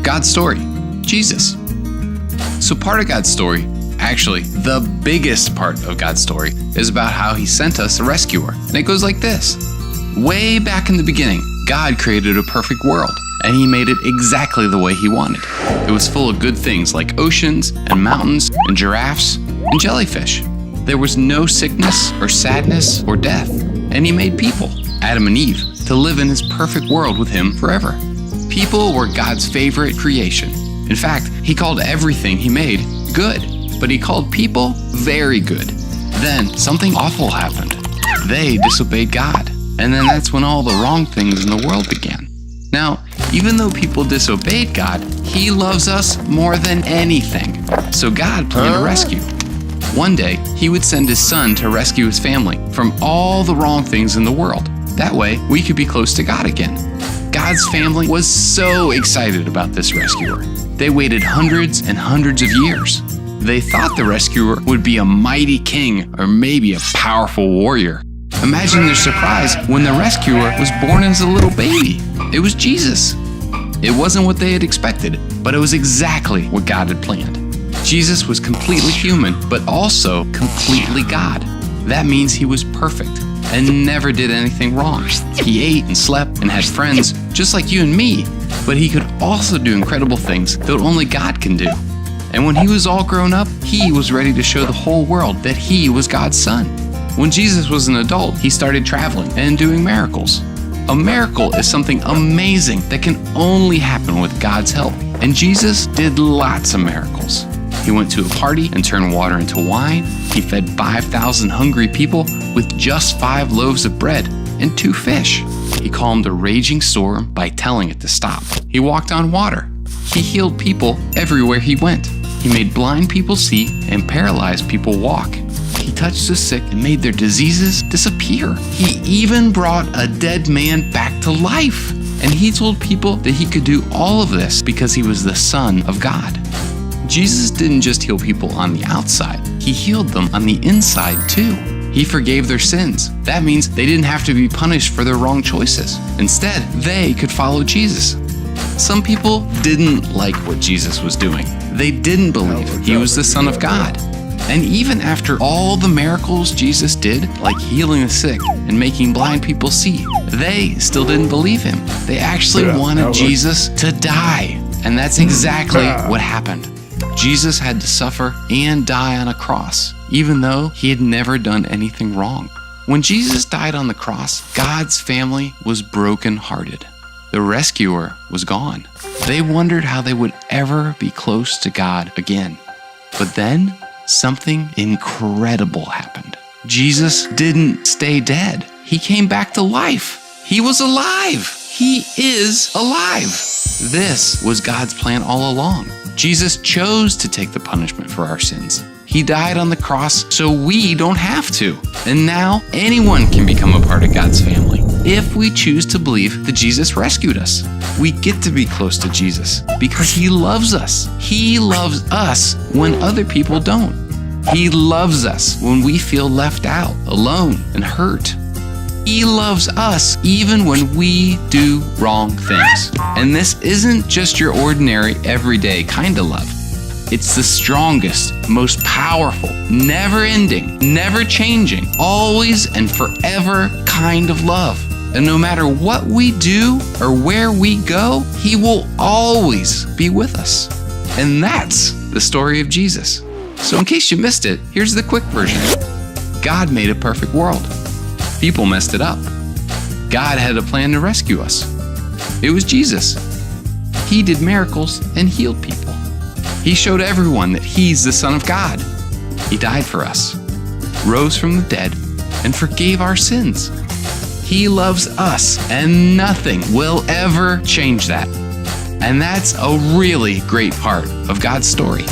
God's story, Jesus. So part of God's story, actually the biggest part of God's story, is about how he sent us a rescuer. And it goes like this. Way back in the beginning, God created a perfect world, and he made it exactly the way he wanted. It was full of good things like oceans and mountains and giraffes and jellyfish. There was no sickness or sadness or death, and he made people, Adam and Eve, to live in his perfect world with him forever. People were God's favorite creation. In fact, he called everything he made good, but he called people very good. Then something awful happened. They disobeyed God, and then that's when all the wrong things in the world began. Now, even though people disobeyed God, he loves us more than anything. So God planned a rescue. One day, he would send his son to rescue his family from all the wrong things in the world. That way, we could be close to God again. God's family was so excited about this rescuer. They waited hundreds and hundreds of years. They thought the rescuer would be a mighty king or maybe a powerful warrior. Imagine their surprise when the rescuer was born as a little baby. It was Jesus. It wasn't what they had expected, but it was exactly what God had planned. Jesus was completely human, but also completely God. That means he was perfect and never did anything wrong. He ate and slept and had friends, just like you and me, but he could also do incredible things that only God can do. And when he was all grown up, he was ready to show the whole world that he was God's son. When Jesus was an adult, he started traveling and doing miracles. A miracle is something amazing that can only happen with God's help. And Jesus did lots of miracles. He went to a party and turned water into wine. He fed 5,000 hungry people with just 5 loaves of bread and 2 fish. He calmed a raging storm by telling it to stop. He walked on water. He healed people everywhere he went. He made blind people see and paralyzed people walk. He touched the sick and made their diseases disappear. He even brought a dead man back to life. And he told people that he could do all of this because he was the Son of God. Jesus didn't just heal people on the outside, he healed them on the inside too. He forgave their sins. That means they didn't have to be punished for their wrong choices. Instead, they could follow Jesus. Some people didn't like what Jesus was doing. They didn't believe he was the Son of God. And even after all the miracles Jesus did, like healing the sick and making blind people see, they still didn't believe him. They actually wanted Jesus to die. And that's exactly what happened. Jesus had to suffer and die on a cross, even though he had never done anything wrong. When Jesus died on the cross, God's family was brokenhearted. The rescuer was gone. They wondered how they would ever be close to God again. But then, something incredible happened. Jesus didn't stay dead. He came back to life. He was alive. He is alive. This was God's plan all along. Jesus chose to take the punishment for our sins. He died on the cross so we don't have to. And now anyone can become a part of God's family if we choose to believe that Jesus rescued us. We get to be close to Jesus because he loves us. He loves us when other people don't. He loves us when we feel left out, alone, and hurt. He loves us even when we do wrong things. And this isn't just your ordinary, everyday kind of love. It's the strongest, most powerful, never-ending, never-changing, always and forever kind of love. And no matter what we do or where we go, he will always be with us. And that's the story of Jesus. So in case you missed it, here's the quick version. God made a perfect world. People messed it up. God had a plan to rescue us. It was Jesus. He did miracles and healed people. He showed everyone that he's the Son of God. He died for us, rose from the dead, and forgave our sins. He loves us, and nothing will ever change that. And that's a really great part of God's story.